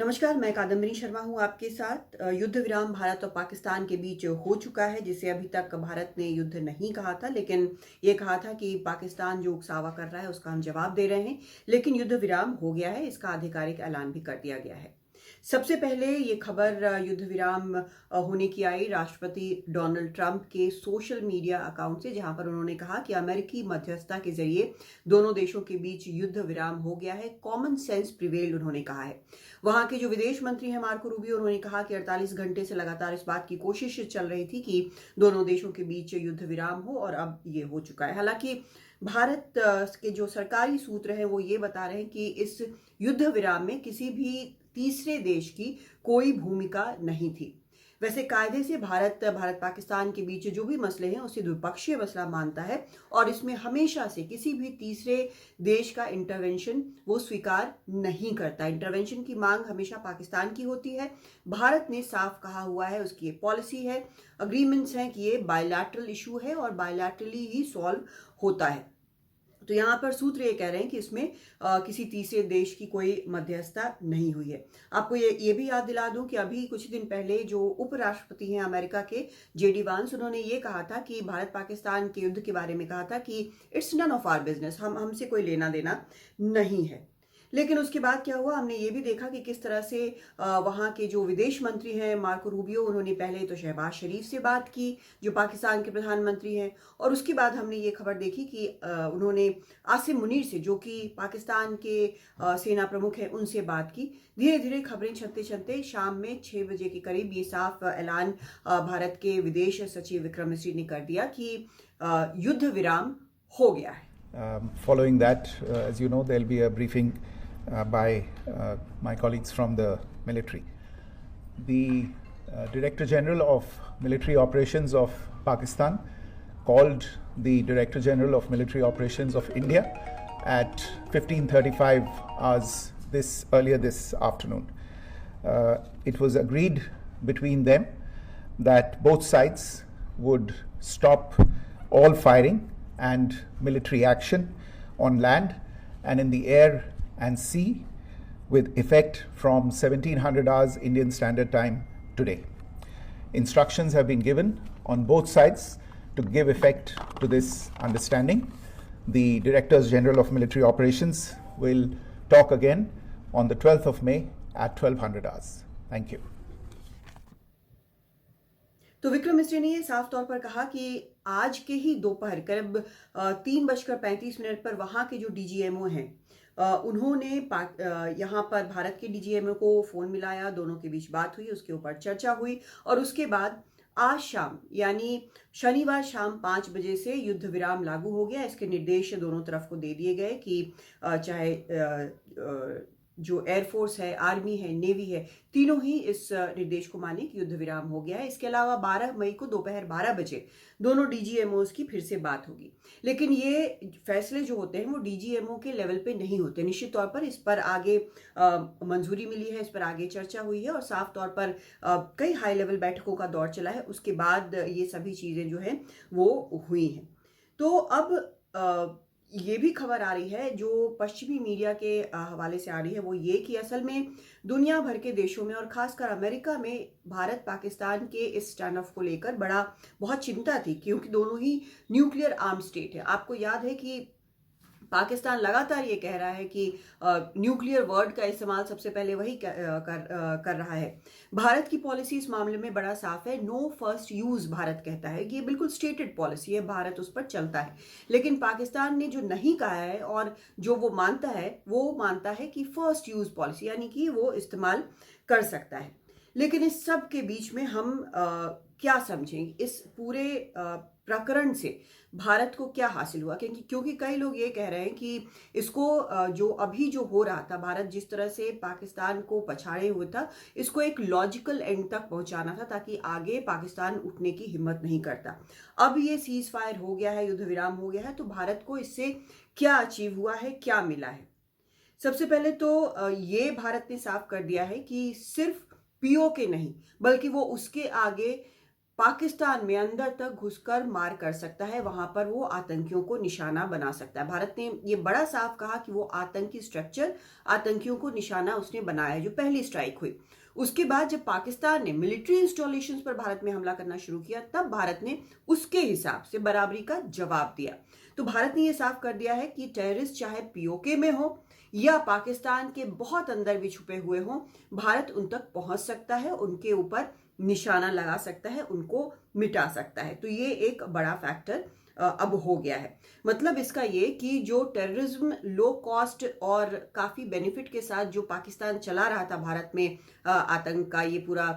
नमस्कार, मैं कादम्बिनी शर्मा हूँ आपके साथ। युद्ध विराम भारत और पाकिस्तान के बीच हो चुका है, जिसे अभी तक भारत ने युद्ध नहीं कहा था, लेकिन ये कहा था कि पाकिस्तान जो उकसावा कर रहा है उसका हम जवाब दे रहे हैं। लेकिन युद्ध विराम हो गया है, इसका आधिकारिक ऐलान भी कर दिया गया है। सबसे पहले ये खबर युद्ध विराम होने की आई राष्ट्रपति डोनाल्ड ट्रंप के सोशल मीडिया अकाउंट से, जहां पर उन्होंने कहा कि अमेरिकी मध्यस्थता के जरिए दोनों देशों के बीच युद्ध विराम हो गया है। कॉमन सेंस प्रिवेल्ड, उन्होंने कहा है। वहां के जो विदेश मंत्री हैं मार्को रूबियो, उन्होंने कहा कि 48 घंटे से लगातार इस बात की कोशिश चल रही थी कि दोनों देशों के बीच युद्ध विराम हो, और अब ये हो चुका है। हालांकि भारत के जो सरकारी सूत्र हैं वो ये बता रहे हैं कि इस युद्ध विराम में किसी भी तीसरे देश की कोई भूमिका नहीं थी। वैसे कायदे से भारत पाकिस्तान के बीच जो भी मसले हैं उसे द्विपक्षीय मसला मानता है, और इसमें हमेशा से किसी भी तीसरे देश का इंटरवेंशन वो स्वीकार नहीं करता। इंटरवेंशन की मांग हमेशा पाकिस्तान की होती है। भारत ने साफ कहा हुआ है, उसकी ये पॉलिसी है, अग्रीमेंट्स हैं कि ये बायलैटरल इशू है और बायलैटरली ही सॉल्व होता है। तो यहाँ पर सूत्र ये कह रहे हैं कि इसमें किसी तीसरे देश की कोई मध्यस्थता नहीं हुई है। आपको ये भी याद दिला दूं कि अभी कुछ दिन पहले जो उपराष्ट्रपति हैं अमेरिका के, जेडी वांस, उन्होंने ये कहा था कि भारत पाकिस्तान के युद्ध के बारे में कहा था कि it's none of our business, हमसे कोई लेना देना नहीं है। लेकिन उसके बाद क्या हुआ, हमने ये भी देखा कि किस तरह से वहाँ के जो विदेश मंत्री हैं मार्को रूबियो, उन्होंने पहले तो शहबाज शरीफ से बात की जो पाकिस्तान के प्रधानमंत्री हैं, और उसके बाद हमने ये खबर देखी कि उन्होंने आसिम मुनीर से, जो कि पाकिस्तान के सेना प्रमुख हैं, उनसे बात की। धीरे धीरे खबरें चलते चलते शाम में 6 बजे के करीब ये साफ ऐलान भारत के विदेश सचिव विक्रम मिस्री ने कर दिया कि युद्ध विराम हो गया है। Following that, as you know, there'll be a briefing by my colleagues from the military. The Director General of Military Operations of Pakistan called the Director General of Military Operations of India at 15:35 hours earlier this afternoon. It was agreed between them that both sides would stop all firing and military action on land and in the air and sea with effect from 1700 hours Indian Standard Time today. Instructions have been given on both sides to give effect to this understanding. The Directors General of Military Operations will talk again on the 12th of May at 1200 hours. Thank you. तो विक्रम मिस्री ने ये साफ तौर पर कहा कि आज के ही दोपहर करीब 3:35 पर वहाँ के जो डीजीएमओ हैं, उन्होंने यहाँ पर भारत के डीजीएमओ को फ़ोन मिलाया, दोनों के बीच बात हुई, उसके ऊपर चर्चा हुई, और उसके बाद आज शाम यानी शनिवार शाम 5 बजे से युद्ध विराम लागू हो गया। इसके निर्देश दोनों तरफ को दे दिए गए कि चाहे जो एयरफोर्स है, आर्मी है, नेवी है, तीनों ही इस निर्देश को माने कि युद्ध विराम हो गया है। इसके अलावा 12 मई को दोपहर 12 बजे दोनों डीजीएमओस की फिर से बात होगी। लेकिन ये फैसले जो होते हैं वो डीजीएमओ के लेवल पे नहीं होते। निश्चित तौर पर इस पर आगे मंजूरी मिली है, इस पर आगे चर्चा हुई है, और साफ तौर पर कई हाई लेवल बैठकों का दौर चला है। उसके बाद ये सभी चीज़ें जो हैं वो हुई हैं। तो अब ये भी खबर आ रही है, जो पश्चिमी मीडिया के हवाले से आ रही है, वो ये कि असल में दुनिया भर के देशों में और खासकर अमेरिका में भारत पाकिस्तान के इस स्टैंड ऑफ को लेकर बहुत चिंता थी, क्योंकि दोनों ही न्यूक्लियर आर्म स्टेट है। आपको याद है कि पाकिस्तान लगातार ये कह रहा है कि न्यूक्लियर वर्ड का इस्तेमाल सबसे पहले वही कर रहा है। भारत की पॉलिसी इस मामले में बड़ा साफ है, नो फर्स्ट यूज भारत कहता है कि ये बिल्कुल स्टेटेड पॉलिसी है, भारत उस पर चलता है। लेकिन पाकिस्तान ने जो नहीं कहा है और जो वो मानता है कि फर्स्ट यूज पॉलिसी, यानी कि वो इस्तेमाल कर सकता है। लेकिन इस सब के बीच में हम क्या समझें, इस पूरे प्रकरण से भारत को क्या हासिल हुआ? क्योंकि कई लोग ये कह रहे हैं कि इसको जो अभी जो हो रहा था, भारत जिस तरह से पाकिस्तान को पछाड़े हुए था, इसको एक लॉजिकल एंड तक पहुंचाना था ताकि आगे पाकिस्तान उठने की हिम्मत नहीं करता। अब ये सीज फायर हो गया है, युद्ध विराम हो गया है, तो भारत को इससे क्या अचीव हुआ है, क्या मिला है? सबसे पहले तो ये भारत ने साफ कर दिया है कि सिर्फ पीओके नहीं, बल्कि वो उसके आगे पाकिस्तान में अंदर तक घुसकर मार कर सकता है, वहां पर वो आतंकियों को निशाना बना सकता है। भारत ने ये बड़ा साफ कहा कि वो आतंकी स्ट्रक्चर, आतंकियों को निशाना उसने बनाया है। जो पहली स्ट्राइक हुई, उसके बाद जब पाकिस्तान ने मिलिट्री इंस्टॉलेशंस पर भारत में हमला करना शुरू किया, तब भारत ने उसके हिसाब से बराबरी का जवाब दिया। तो भारत ने यह साफ कर दिया है कि टेररिस्ट चाहे पीओके में हो या पाकिस्तान के बहुत अंदर भी छुपे हुए हों, भारत उन तक पहुंच सकता है, उनके ऊपर निशाना लगा सकता है, उनको मिटा सकता है। तो ये एक बड़ा फैक्टर अब हो गया है। मतलब इसका ये कि जो टेररिज्म लो कॉस्ट और काफी बेनिफिट के साथ जो पाकिस्तान चला रहा था भारत में, आतंक का ये पूरा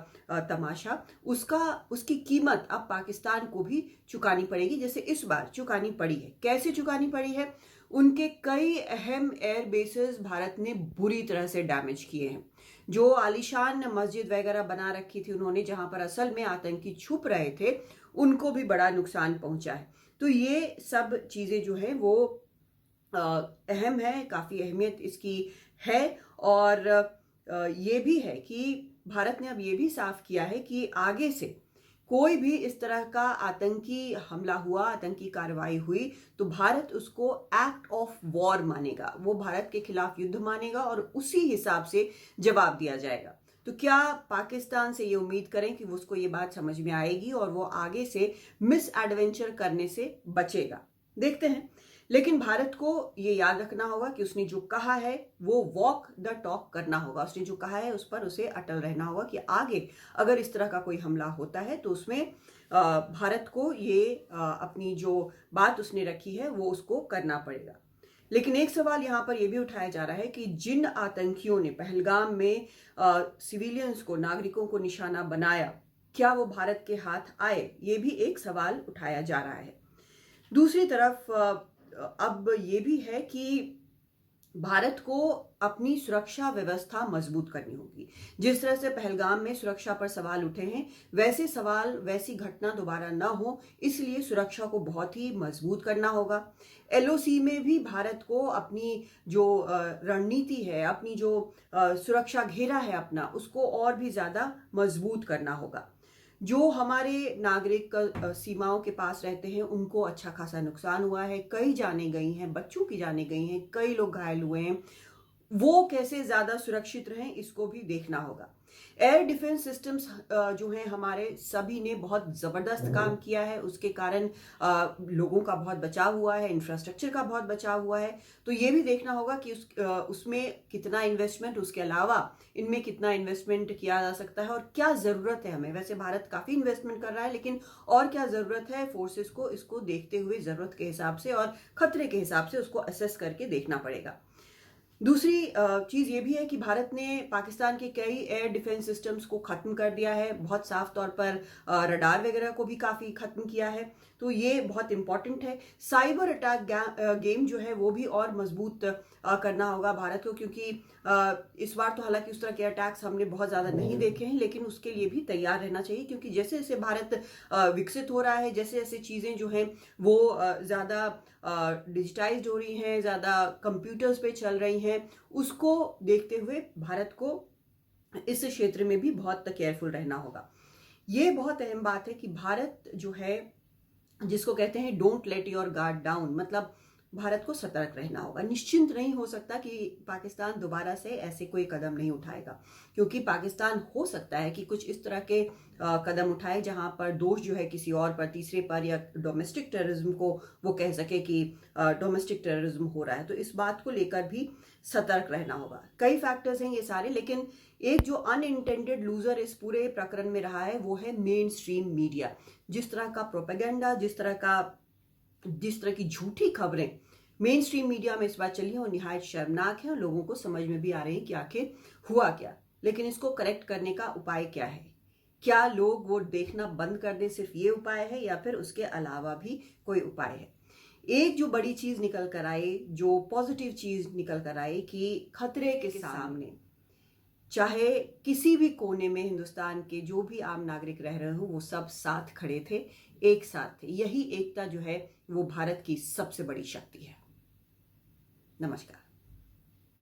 तमाशा, उसकी कीमत अब पाकिस्तान को भी चुकानी पड़ेगी, जैसे इस बार चुकानी पड़ी है। कैसे चुकानी पड़ी है? उनके कई अहम एयर बेसेस भारत ने बुरी तरह से डैमेज किए हैं। जो आलीशान मस्जिद वगैरह बना रखी थी उन्होंने, जहां पर असल में आतंकी छुप रहे थे, उनको भी बड़ा नुकसान पहुंचा है। तो ये सब चीजें जो है वो अहम है, काफी अहमियत इसकी है। और ये भी है कि भारत ने अब ये भी साफ किया है कि आगे से कोई भी इस तरह का आतंकी हमला हुआ, आतंकी कार्रवाई हुई, तो भारत उसको एक्ट ऑफ वॉर मानेगा, वो भारत के खिलाफ युद्ध मानेगा और उसी हिसाब से जवाब दिया जाएगा। तो क्या पाकिस्तान से ये उम्मीद करें कि उसको ये बात समझ में आएगी और वो आगे से मिस एडवेंचर करने से बचेगा? देखते हैं। लेकिन भारत को ये याद रखना होगा कि उसने जो कहा है वो वॉक द टॉक करना होगा। उसने जो कहा है उस पर उसे अटल रहना होगा कि आगे अगर इस तरह का कोई हमला होता है तो उसमें भारत को ये अपनी जो बात उसने रखी है वो उसको करना पड़ेगा। लेकिन एक सवाल यहाँ पर यह भी उठाया जा रहा है कि जिन आतंकियों ने पहलगाम में सिविलियंस को, नागरिकों को निशाना बनाया, क्या वो भारत के हाथ आए? ये भी एक सवाल उठाया जा रहा है। दूसरी तरफ अब ये भी है कि भारत को अपनी सुरक्षा व्यवस्था मजबूत करनी होगी। जिस तरह से पहलगाम में सुरक्षा पर सवाल उठे हैं, वैसे सवाल, वैसी घटना दोबारा ना हो, इसलिए सुरक्षा को बहुत ही मजबूत करना होगा। एलओसी में भी भारत को अपनी जो रणनीति है, अपनी जो सुरक्षा घेरा है अपना, उसको और भी ज्यादा मजबूत करना होगा। जो हमारे नागरिक सीमाओं के पास रहते हैं उनको अच्छा खासा नुकसान हुआ है, कई जानें गई हैं, बच्चों की जानें गई हैं, कई लोग घायल हुए हैं, वो कैसे ज्यादा सुरक्षित रहें इसको भी देखना होगा। एयर डिफेंस सिस्टम्स जो हैं हमारे, सभी ने बहुत जबरदस्त काम किया है, उसके कारण लोगों का बहुत बचाव हुआ है, इंफ्रास्ट्रक्चर का बहुत बचाव हुआ है। तो ये भी देखना होगा कि उसमें कितना इन्वेस्टमेंट, उसके अलावा इनमें कितना इन्वेस्टमेंट किया जा सकता है और क्या जरूरत है हमें। वैसे भारत काफी इन्वेस्टमेंट कर रहा है, लेकिन और क्या जरूरत है फोर्सेस को, इसको देखते हुए जरूरत के हिसाब से और खतरे के हिसाब से उसको असेस करके देखना पड़ेगा। दूसरी चीज ये भी है कि भारत ने पाकिस्तान के कई एयर डिफेंस सिस्टम्स को खत्म कर दिया है, बहुत साफ तौर पर रडार वगैरह को भी काफी खत्म किया है। तो ये बहुत इंपॉर्टेंट है। साइबर अटैक गेम जो है वो भी और मजबूत करना होगा भारत को, क्योंकि इस बार तो हालांकि उस तरह के अटैक्स हमने बहुत ज्यादा नहीं देखे हैं, लेकिन उसके लिए भी तैयार रहना चाहिए, क्योंकि जैसे जैसे भारत विकसित हो रहा है, जैसे जैसे चीजें जो हैं वो ज्यादा डिजिटाइज्ड हो रही हैं, ज्यादा कंप्यूटर्स पे चल रही हैं, उसको देखते हुए भारत को इस क्षेत्र में भी बहुत केयरफुल रहना होगा। ये बहुत अहम बात है कि भारत जो है, जिसको कहते हैं don't let your guard down, मतलब भारत को सतर्क रहना होगा। निश्चिंत नहीं हो सकता कि पाकिस्तान दोबारा से ऐसे कोई कदम नहीं उठाएगा, क्योंकि पाकिस्तान हो सकता है कि कुछ इस तरह के कदम उठाए जहां पर दोष जो है किसी और पर, तीसरे पर, या डोमेस्टिक टेररिज्म को वो कह सके कि डोमेस्टिक टेररिज्म हो रहा है। तो इस बात को लेकर भी सतर्क रहना होगा। कई फैक्टर्स हैं ये सारे, लेकिन एक जो अनइंटेंडेड लूजर इस पूरे प्रकरण में रहा है वो है मेन स्ट्रीम मीडिया। जिस तरह का प्रोपेगेंडा, जिस तरह की झूठी खबरें मेन स्ट्रीम मीडिया में इस बार चली है, वो निहायत शर्मनाक है और लोगों को समझ में भी आ रही है कि आखिर हुआ क्या। लेकिन इसको करेक्ट करने का उपाय क्या है? क्या लोग वो देखना बंद कर दें, सिर्फ ये उपाय है, या फिर उसके अलावा भी कोई उपाय है? एक जो बड़ी चीज निकल कर आई, जो पॉजिटिव चीज निकल कर आई, कि खतरे के सामने चाहे किसी भी कोने में हिंदुस्तान के जो भी आम नागरिक रह रहे हो, वो सब साथ खड़े थे, एक साथ थे। यही एकता जो है वो भारत की सबसे बड़ी शक्ति है। नमस्कार।